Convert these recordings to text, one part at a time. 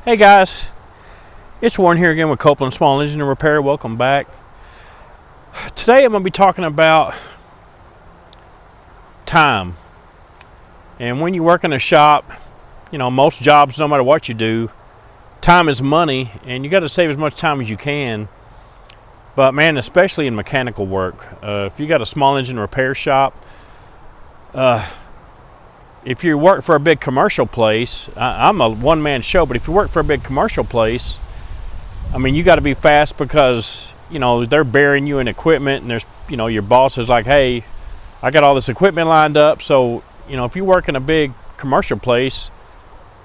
Hey guys, it's Warren here again with Copeland Small Engine Repair. Welcome back. Today I'm going to be talking about time. And when you work in a shop, most jobs, no matter what you do, time is money, and you got to save as much time as you can. But man, especially in mechanical work, if you got a small engine repair shop, if you work for a big commercial place, I'm a one-man show, but if you work for a big commercial place, I mean, you got to be fast because, they're burying you in equipment, and there's, your boss is like, hey, I got all this equipment lined up. So, if you work in a big commercial place,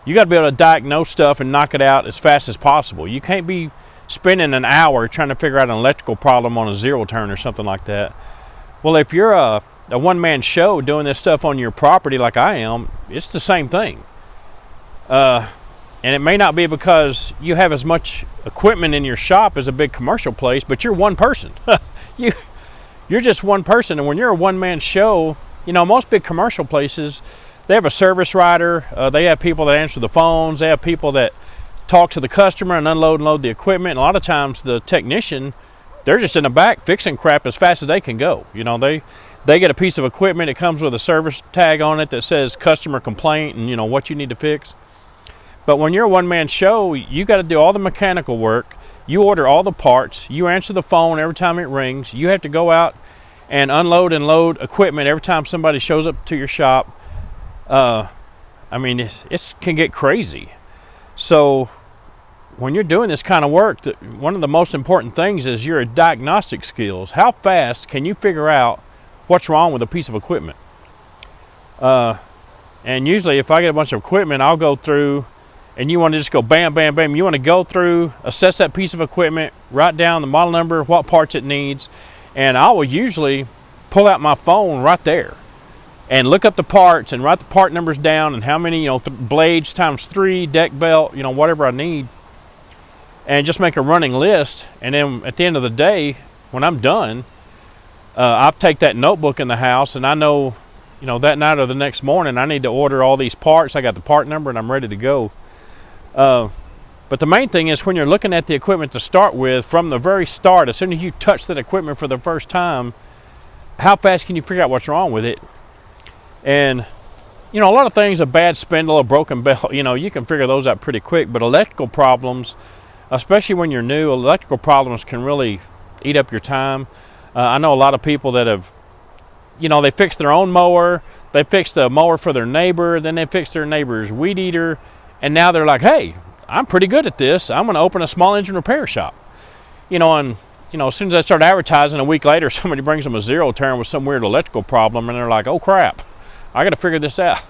you got to be able to diagnose stuff and knock it out as fast as possible. You can't be spending an hour trying to figure out an electrical problem on a zero turn or something like that. Well, if you're a one-man show doing this stuff on your property like I am, it's the same thing. And it may not be because you have as much equipment in your shop as a big commercial place, but you're one person. You're just one person, and when you're a one-man show, most big commercial places, they have a service writer, they have people that answer the phones, they have people that talk to the customer and unload and load the equipment, and a lot of times the technician, they're just in the back fixing crap as fast as they can go. They get a piece of equipment, it comes with a service tag on it that says customer complaint and what you need to fix. But when you're a one-man show, you got to do all the mechanical work. You order all the parts, you answer the phone every time it rings, you have to go out and unload and load equipment every time somebody shows up to your shop. It can get crazy. So when you're doing this kind of work, one of the most important things is your diagnostic skills. How fast can you figure out what's wrong with a piece of equipment? And usually if I get a bunch of equipment, I'll go through, and you want to just go bam, bam, bam. You want to go through, assess that piece of equipment, write down the model number, what parts it needs, and I will usually pull out my phone right there and look up the parts and write the part numbers down and how many, blades times 3, deck belt, whatever I need, and just make a running list. And then at the end of the day, when I'm done, I'll take that notebook in the house, and I know, that night or the next morning, I need to order all these parts. I got the part number, and I'm ready to go. But the main thing is when you're looking at the equipment to start with, from the very start, as soon as you touch that equipment for the first time, how fast can you figure out what's wrong with it? And, a lot of things, a bad spindle, a broken belt, you can figure those out pretty quick. But electrical problems, especially when you're new, electrical problems can really eat up your time. I know a lot of people that have, they fixed their own mower, they fixed a mower for their neighbor, then they fixed their neighbor's weed eater, and now they're like, hey, I'm pretty good at this. I'm going to open a small engine repair shop. As soon as I start advertising, a week later, somebody brings them a zero turn with some weird electrical problem, and they're like, oh crap, I got to figure this out.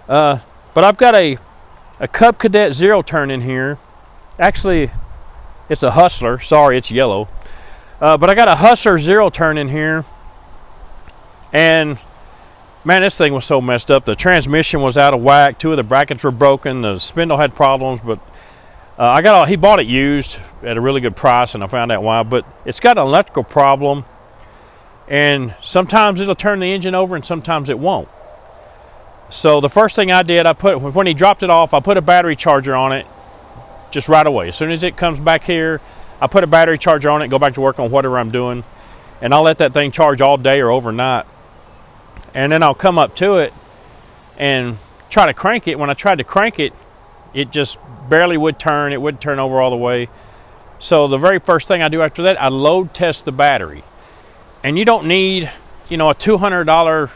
But I've got a Cub Cadet zero turn in here. Actually, it's a Hustler. Sorry, it's yellow. But I got a Hustler zero turn in here, and man, this thing was so messed up. The transmission was out of whack. 2 of the brackets were broken. The spindle had problems, but he bought it used at a really good price, and I found out why. But it's got an electrical problem, and sometimes it'll turn the engine over, and sometimes it won't. So the first thing I did, when he dropped it off, I put a battery charger on it just right away. As soon as it comes back here, I put a battery charger on it, go back to work on whatever I'm doing, and I'll let that thing charge all day or overnight. And then I'll come up to it and try to crank it. When I tried to crank it, it just barely would turn. It wouldn't turn over all the way. So the very first thing I do after that, I load test the battery. And you don't need, a $200,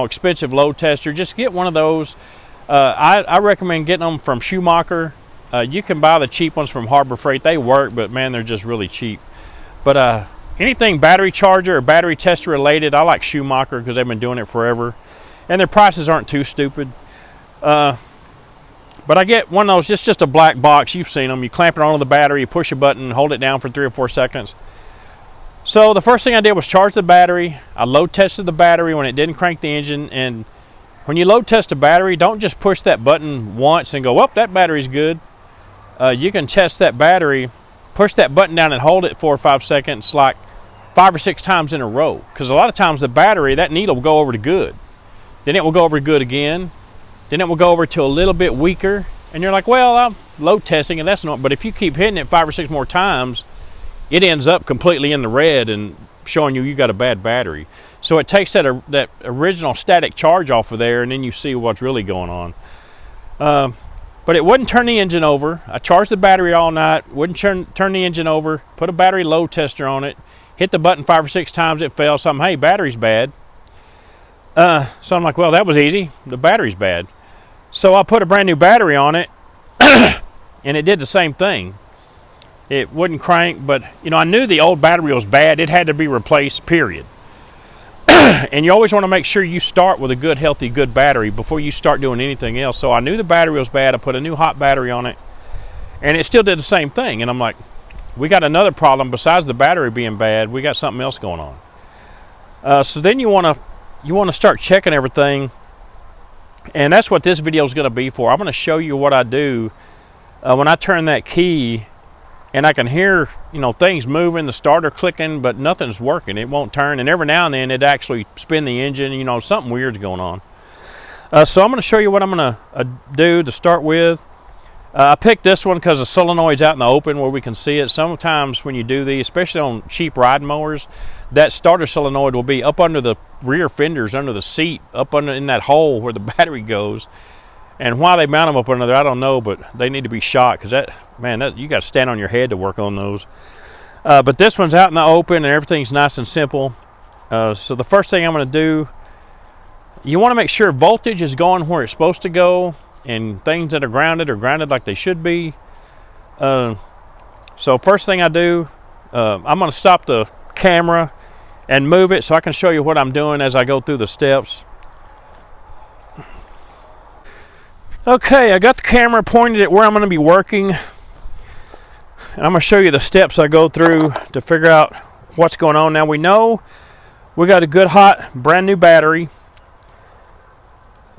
expensive load tester. Just get one of those. I recommend getting them from Schumacher. You can buy the cheap ones from Harbor Freight. They work, but man, they're just really cheap. But anything battery charger or battery tester related, I like Schumacher because they've been doing it forever, and their prices aren't too stupid. But I get one of those, just a black box. You've seen them. You clamp it onto the battery, you push a button, hold it down for 3 or 4 seconds. So the first thing I did was charge the battery. I load tested the battery when it didn't crank the engine. And when you load test a battery, don't just push that button once and go, well, that battery's good. You can test that battery, push that button down and hold it 4 or 5 seconds, like 5 or 6 times in a row. Because a lot of times the battery, that needle will go over to good. Then it will go over to good again. Then it will go over to a little bit weaker. And you're like, well, load testing, and that's not. But if you keep hitting it 5 or 6 more times, it ends up completely in the red and showing you got a bad battery. So it takes that original static charge off of there, and then you see what's really going on. But it wouldn't turn the engine over. I charged the battery all night, wouldn't turn the engine over, put a battery load tester on it, hit the button 5 or 6 times, it fell. So I'm, hey, battery's bad. So I'm like, well, that was easy. The battery's bad. So I put a brand new battery on it, and it did the same thing. It wouldn't crank, but I knew the old battery was bad. It had to be replaced, period. And you always want to make sure you start with a good, healthy, good battery before you start doing anything else. So I knew the battery was bad. I put a new hot battery on it, and it still did the same thing. And I'm like, we got another problem besides the battery being bad. We got something else going on. So then you want to start checking everything, and that's what this video is going to be for. I'm going to show you what I do when I turn that key. And I can hear, things moving, the starter clicking, but nothing's working. It won't turn. And every now and then it actually spin the engine. Something weird's going on. So I'm going to show you what I'm going to do to start with. I picked this one because the solenoid's out in the open where we can see it. Sometimes when you do these, especially on cheap riding mowers, that starter solenoid will be up under the rear fenders, under the seat, up under in that hole where the battery goes. And why they mount them up under there, I don't know, but they need to be shot because you got to stand on your head to work on those. But this one's out in the open and everything's nice and simple. So the first thing I'm going to do, you want to make sure voltage is going where it's supposed to go, and things that are grounded like they should be. So first thing I do, I'm going to stop the camera and move it so I can show you what I'm doing as I go through the steps. Okay, I got the camera pointed at where I'm going to be working, and I'm going to show you the steps I go through to figure out what's going on. Now we know we got a good hot brand new battery,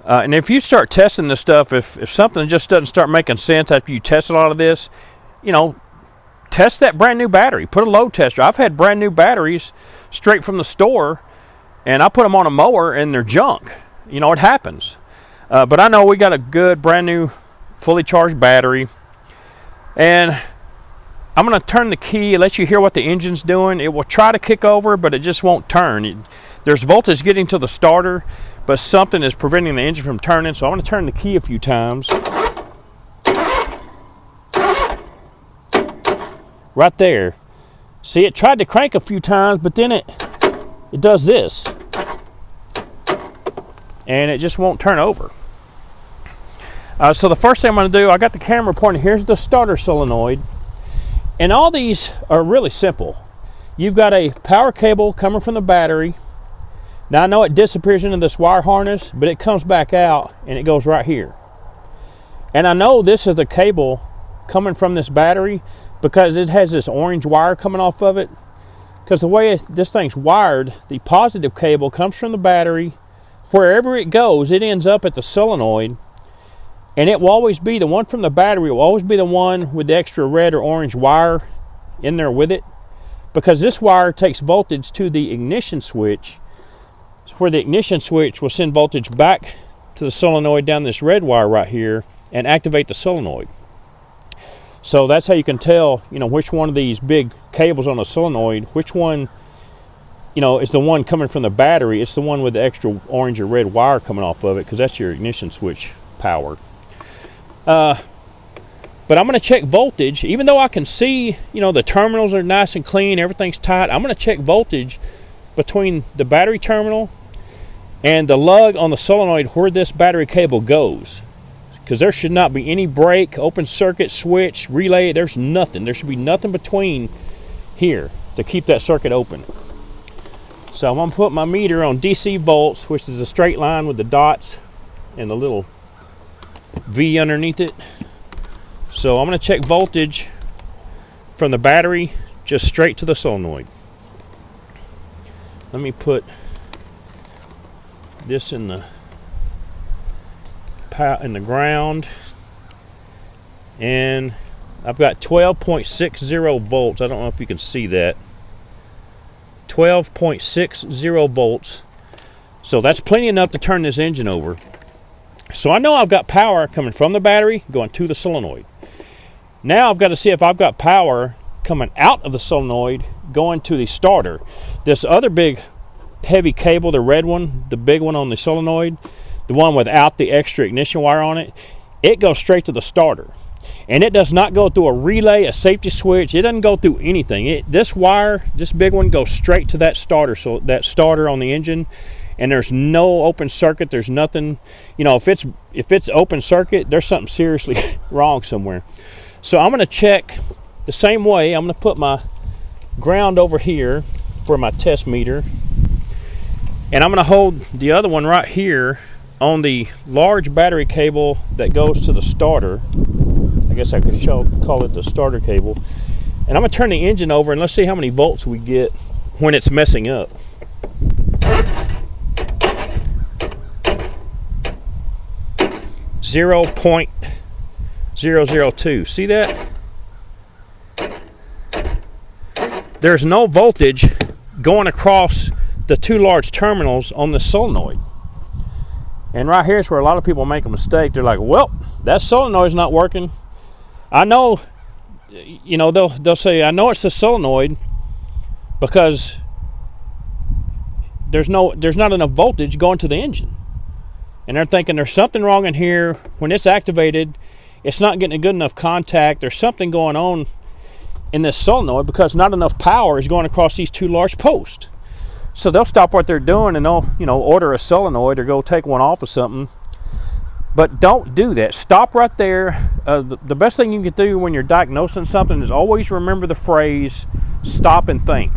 and if you start testing this stuff, if something just doesn't start making sense after you test a lot of this, test that brand new battery. Put a load tester. I've had brand new batteries straight from the store, and I put them on a mower and they're junk. It happens. But I know we got a good brand new fully charged battery, and I'm going to turn the key, let you hear what the engine's doing. It will try to kick over, but it just won't turn. There's voltage getting to the starter, but something is preventing the engine from turning. So I'm going to turn the key a few times. Right there. See, it tried to crank a few times, but then it does this. And it just won't turn over. So the first thing I'm going to do, I got the camera pointing. Here's the starter solenoid. And all these are really simple. You've got a power cable coming from the battery. Now I know it disappears into this wire harness, but it comes back out and it goes right here. And I know this is the cable coming from this battery because it has this orange wire coming off of it. Because the way this thing's wired, the positive cable comes from the battery. Wherever it goes, it ends up at the solenoid, and it will always be the one from the battery will always be the one with the extra red or orange wire in there with it, because this wire takes voltage to the ignition switch, where the ignition switch will send voltage back to the solenoid down this red wire right here and activate the solenoid. So that's how you can tell, which one of these big cables on a solenoid, which one it's the one coming from the battery. It's the one with the extra orange or red wire coming off of it, because that's your ignition switch power. But I'm going to check voltage. Even though I can see, the terminals are nice and clean, everything's tight, I'm going to check voltage between the battery terminal and the lug on the solenoid where this battery cable goes. Because there should not be any break, open circuit, switch, relay. There's nothing. There should be nothing between here to keep that circuit open. So I'm going to put my meter on DC volts, which is a straight line with the dots and the little V underneath it. So I'm going to check voltage from the battery just straight to the solenoid. Let me put this in the ground, and I've got 12.60 volts. I don't know if you can see that. 12.60 volts. So that's plenty enough to turn this engine over. So I know I've got power coming from the battery going to the solenoid. Now I've got to see if I've got power coming out of the solenoid going to the starter. This other big heavy cable, the red one, the big one on the solenoid, the one without the extra ignition wire on it, it goes straight to the starter. And it does not go through a relay, a safety switch. It doesn't go through anything. This wire, this big one, goes straight to that starter. So that starter on the engine, and there's no open circuit. There's nothing. You know, if it's open circuit, there's something seriously wrong somewhere. So I'm going to check the same way. I'm going to put my ground over here for my test meter, and I'm going to hold the other one right here on the large battery cable that goes to the starter. I guess I could call it the starter cable. And I'm going to turn the engine over and let's see how many volts we get when it's messing up. .002. See that? There's no voltage going across the two large terminals on the solenoid. And right here is where a lot of people make a mistake. They're like, well, that solenoid's not working. I know, you know, they'll say, I know it's the solenoid because there's not enough voltage going to the engine. And they're thinking there's something wrong in here. When it's activated, it's not getting a good enough contact. There's something going on in this solenoid because not enough power is going across these two large posts. So they'll stop what they're doing and they'll, you know, order a solenoid or go take one off of something. But don't do that. Stop right there. The best thing you can do when you're diagnosing something is always remember the phrase, stop and think.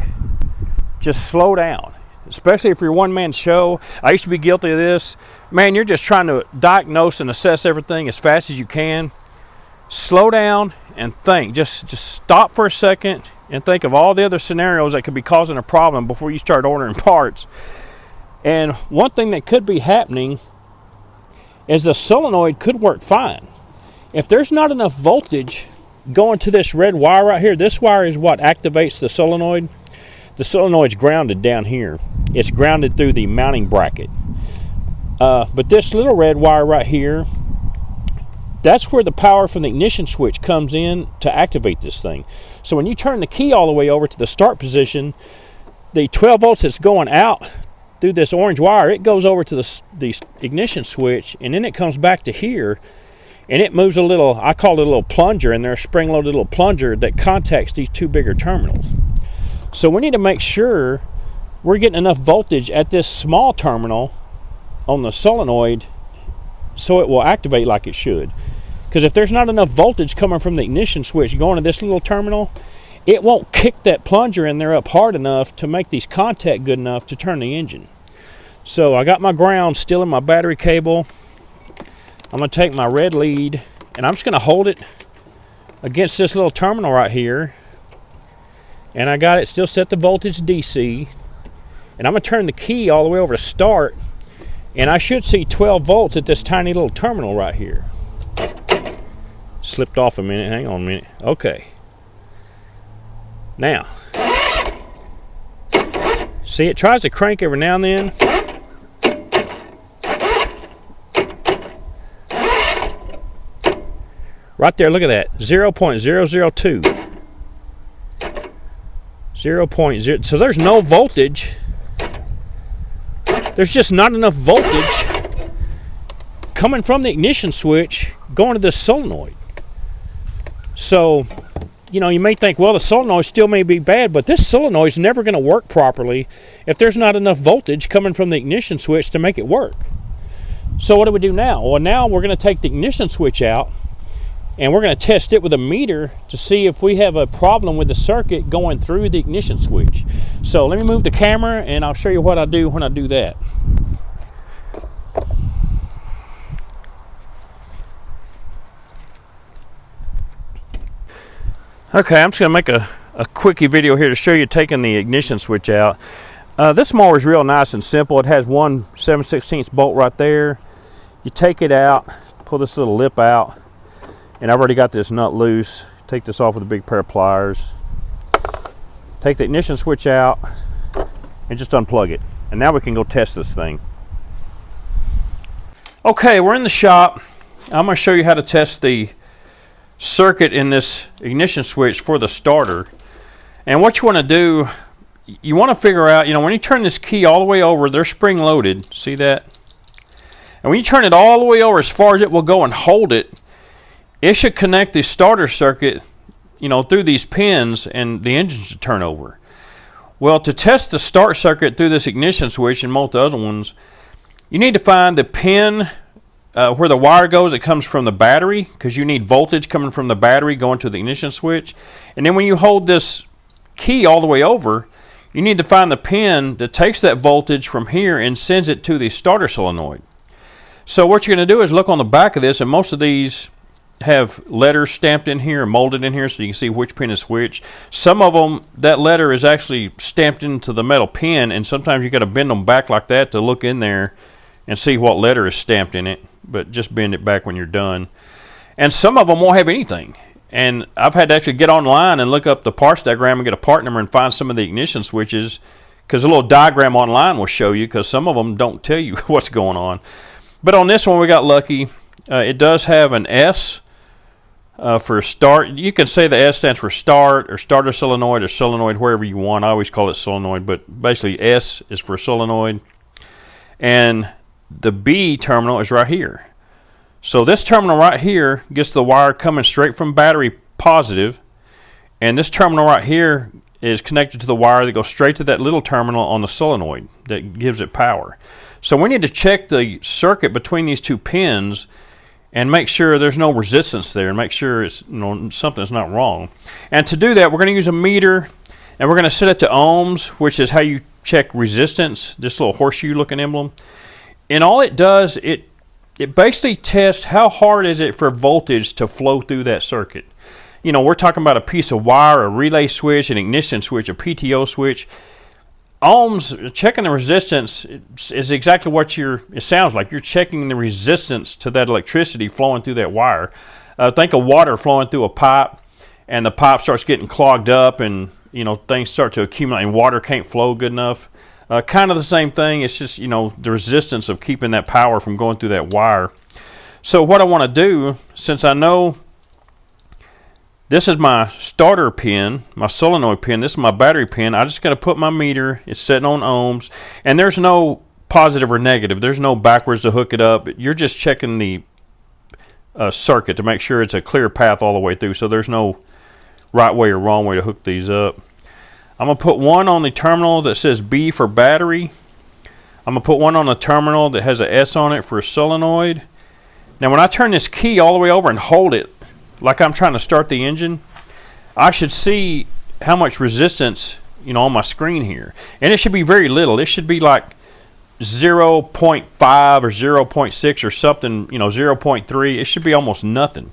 Just slow down. Especially if you're a one-man show. I used to be guilty of this. Man, you're just trying to diagnose and assess everything as fast as you can. Slow down and think. Just stop for a second and think of all the other scenarios that could be causing a problem before you start ordering parts. And one thing that could be happening is the solenoid could work fine. If there's not enough voltage going to this red wire right here, this wire is what activates the solenoid. The solenoid's grounded down here. It's grounded through the mounting bracket. But this little red wire right here, that's where the power from the ignition switch comes in to activate this thing. So when you turn the key all the way over to the start position, the 12 volts that's going out through this orange wire, it goes over to the ignition switch, and then it comes back to here, and it moves a little, I call it a little plunger in there, a spring-loaded little plunger that contacts these two bigger terminals. So we need to make sure we're getting enough voltage at this small terminal on the solenoid so it will activate like it should. Because if there's not enough voltage coming from the ignition switch going to this little terminal, it won't kick that plunger in there up hard enough to make these contact good enough to turn the engine. So I got my ground still in my battery cable. I'm going to take my red lead and I'm just going to hold it against this little terminal right here. And I got it still set the voltage DC. And I'm going to turn the key all the way over to start. And I should see 12 volts at this tiny little terminal right here. Slipped off a minute. Hang on a minute. Okay. Now, see, it tries to crank every now and then. Right there, look at that. 0.002. 0.0. So there's no voltage. There's just not enough voltage coming from the ignition switch going to this solenoid. So, you know, you may think, well, the solenoid still may be bad, but this solenoid is never going to work properly if there's not enough voltage coming from the ignition switch to make it work. So what do we do now? Well, now we're going to take the ignition switch out and we're going to test it with a meter to see if we have a problem with the circuit going through the ignition switch. So let me move the camera and I'll show you what I do when I do that. Okay, I'm just going to make a quickie video here to show you taking the ignition switch out. This mower is real nice and simple. It has one 7/16 bolt right there. You take it out, pull this little lip out, and I've already got this nut loose. Take this off with a big pair of pliers. Take the ignition switch out and just unplug it. And now we can go test this thing. Okay, we're in the shop. I'm going to show you how to test the circuit in this ignition switch for the starter. And what you want to do, you want to figure out, when you turn this key all the way over, they're spring loaded. See that? And when you turn it all the way over as far as it will go and hold it, it should connect the starter circuit, through these pins, and the engine should turn over. Well, to test the start circuit through this ignition switch and most other ones, you need to find the pin where the wire goes. It comes from the battery, because you need voltage coming from the battery going to the ignition switch. And then when you hold this key all the way over, you need to find the pin that takes that voltage from here and sends it to the starter solenoid. So what you're going to do is look on the back of this, and most of these have letters stamped in here and molded in here so you can see which pin is which. Some of them, that letter is actually stamped into the metal pin, and sometimes you got to bend them back like that to look in there and see what letter is stamped in it, but just bend it back when you're done. And some of them won't have anything. And I've had to actually get online and look up the parts diagram and get a part number and find some of the ignition switches, because a little diagram online will show you, because some of them don't tell you what's going on. But on this one we got lucky. It does have an S for start. You can say the S stands for start or starter solenoid or solenoid, wherever you want. I always call it solenoid, but basically S is for solenoid. And the B terminal is right here. So this terminal right here gets the wire coming straight from battery positive, and this terminal right here is connected to the wire that goes straight to that little terminal on the solenoid that gives it power. So we need to check the circuit between these two pins and make sure there's no resistance there, and make sure it's something's not wrong. And to do that, we're going to use a meter, and we're going to set it to ohms, which is how you check resistance. This little horseshoe looking emblem. And all it does, it basically tests how hard is it for voltage to flow through that circuit. We're talking about a piece of wire, a relay switch, an ignition switch, a PTO switch. Ohms, checking the resistance is exactly what it sounds like. You're checking the resistance to that electricity flowing through that wire. Think of water flowing through a pipe, and the pipe starts getting clogged up, and things start to accumulate and water can't flow good enough. Kind of the same thing. It's just the resistance of keeping that power from going through that wire. So what I want to do, since I know this is my starter pin, my solenoid pin, this is my battery pin, I just got to put my meter, it's setting on ohms, and there's no positive or negative. There's no backwards to hook it up. You're just checking the circuit to make sure it's a clear path all the way through, so there's no right way or wrong way to hook these up. I'm going to put one on the terminal that says B for battery. I'm going to put one on the terminal that has a S on it for a solenoid. Now when I turn this key all the way over and hold it like I'm trying to start the engine, I should see how much resistance on my screen here. And it should be very little. It should be like 0.5 or 0.6 or something, 0.3. It should be almost nothing.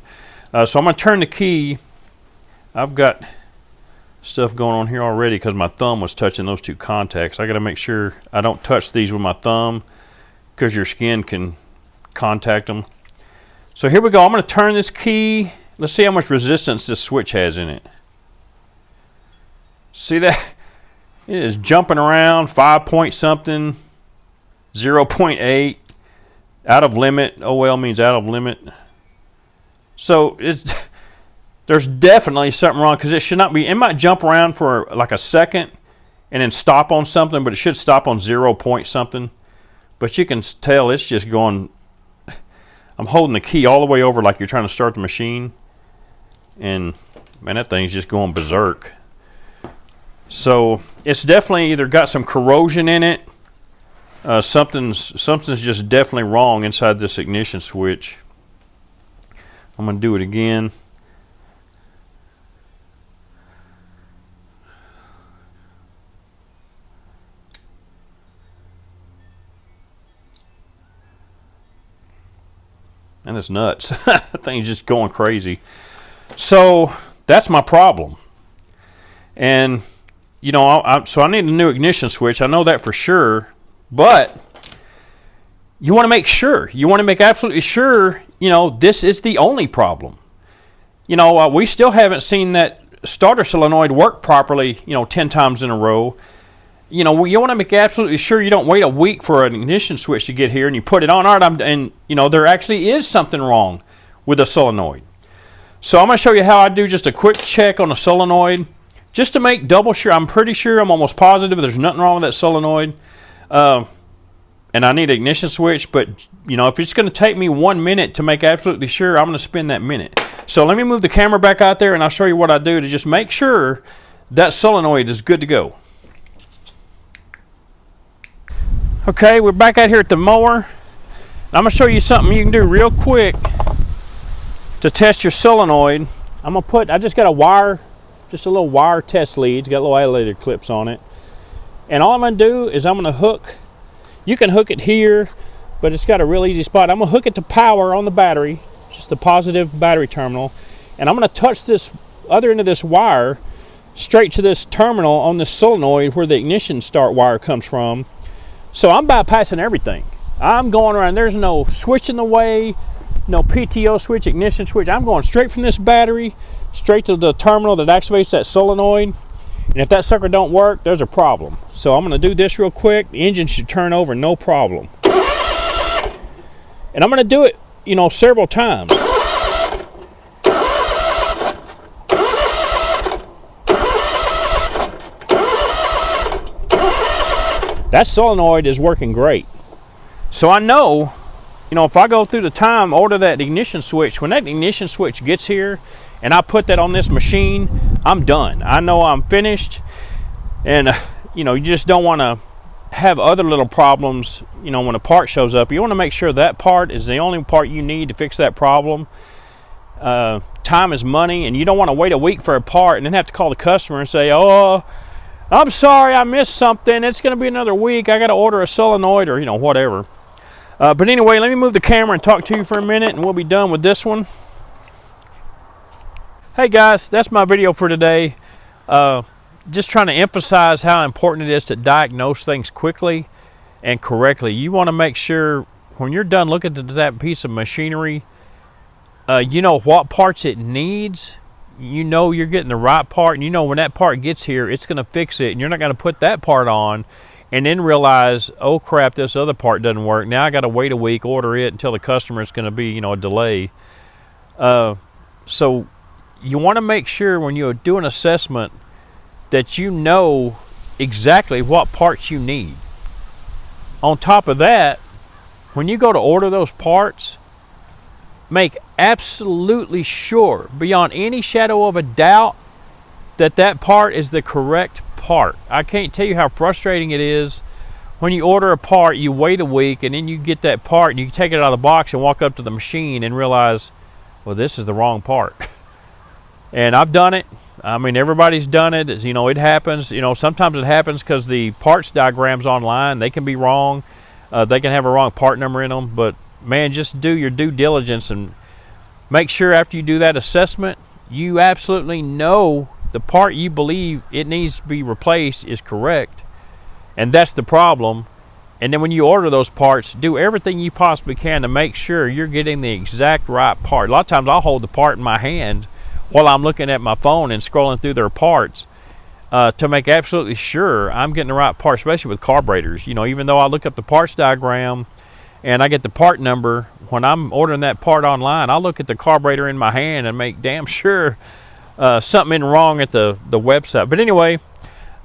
So I'm going to turn the key. I've got stuff going on here already because my thumb was touching those two contacts. I got to make sure I don't touch these with my thumb, because your skin can contact them. So here we go. I'm going to turn this key. Let's see how much resistance this switch has in it. See that? It is jumping around 5 point something, 0.8, out of limit. OL means out of limit. So there's definitely something wrong, because it should not be. It might jump around for like a second and then stop on something, but it should stop on 0 point something. But you can tell it's just going. I'm holding the key all the way over like you're trying to start the machine, and man, that thing's just going berserk. So it's definitely either got some corrosion in it. Something's just definitely wrong inside this ignition switch. I'm going to do it again. And it's nuts. That thing's just going crazy. So that's my problem. And so I need a new ignition switch. I know that for sure. But you want to make sure. You want to make absolutely sure, this is the only problem. We still haven't seen that starter solenoid work properly, 10 times in a row. You want to make absolutely sure you don't wait a week for an ignition switch to get here and you put it on. All right, and there actually is something wrong with the solenoid. So I'm going to show you how I do just a quick check on a solenoid, just to make double sure. I'm pretty sure, I'm almost positive there's nothing wrong with that solenoid. And I need an ignition switch, but you know, if it's going to take me 1 minute to make absolutely sure, I'm going to spend that minute. So let me move the camera back out there and I'll show you what I do to just make sure that solenoid is good to go. Okay, we're back out here at the mower. I'm going to show you something you can do real quick to test your solenoid. I just got a wire, just a little wire test lead. It's got little alligator clips on it. And all I'm going to do is I'm going to hook, you can hook it here, but it's got a real easy spot. I'm going to hook it to power on the battery, just the positive battery terminal. And I'm going to touch this other end of this wire straight to this terminal on this solenoid where the ignition start wire comes from. So I'm bypassing everything. I'm going around, there's no switch in the way, no PTO switch, ignition switch. I'm going straight from this battery, straight to the terminal that activates that solenoid. And if that sucker don't work, there's a problem. So I'm going to do this real quick. The engine should turn over, no problem. And I'm going to do it, you know, several times. That solenoid is working great. So I know, you know, if I go through the time, order that ignition switch, when that ignition switch gets here and I put that on this machine, I'm done. I know I'm finished. And, you know, you just don't want to have other little problems, you know, when a part shows up. You want to make sure that part is the only part you need to fix that problem. Time is money, and you don't want to wait a week for a part and then have to call the customer and say, oh, I'm sorry, I missed something. It's going to be another week. I got to order a solenoid or, you know, whatever. But anyway, let me move the camera and talk to you for a minute, and we'll be done with this one. Hey guys, that's my video for today. Just trying to emphasize how important it is to diagnose things quickly and correctly. You want to make sure when you're done looking at that piece of machinery, you know what parts it needs. You know you're getting the right part, and you know when that part gets here, it's going to fix it, and you're not going to put that part on and then realize, oh crap, this other part doesn't work. Now I got to wait a week, order it until the customer is going to be, you know, a delay. So you want to make sure when you do an assessment that you know exactly what parts you need. On top of that, when you go to order those parts, make absolutely sure, beyond any shadow of a doubt, that that part is the correct part. I can't tell you how frustrating it is when you order a part, you wait a week, and then you get that part and you take it out of the box and walk up to the machine and realize, well, this is the wrong part. And I've done it. I mean, everybody's done it. You know, it happens. You know, sometimes it happens because the parts diagrams online, they can be wrong. They can have a wrong part number in them. But man, just do your due diligence and make sure after you do that assessment, you absolutely know the part you believe it needs to be replaced is correct, and that's the problem. And then when you order those parts, do everything you possibly can to make sure you're getting the exact right part. A lot of times I'll hold the part in my hand while I'm looking at my phone and scrolling through their parts to make absolutely sure I'm getting the right part, especially with carburetors. You know, even though I look up the parts diagram and I get the part number, when I'm ordering that part online, I'll look at the carburetor in my hand and make damn sure something isn't wrong at the website. But anyway,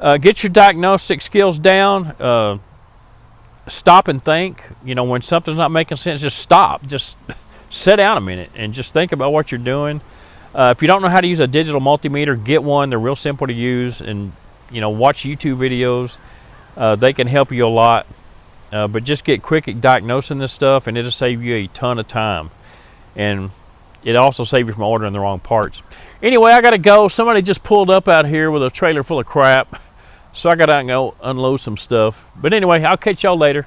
get your diagnostic skills down. Stop and think. You know, when something's not making sense, just stop. Just sit down a minute and just think about what you're doing. If you don't know how to use a digital multimeter, get one. They're real simple to use, and you know, watch YouTube videos. They can help you a lot. But just get quick at diagnosing this stuff, and it'll save you a ton of time. And it also saves you from ordering the wrong parts. Anyway, I got to go. Somebody just pulled up out here with a trailer full of crap. So I got to go unload some stuff. But anyway, I'll catch y'all later.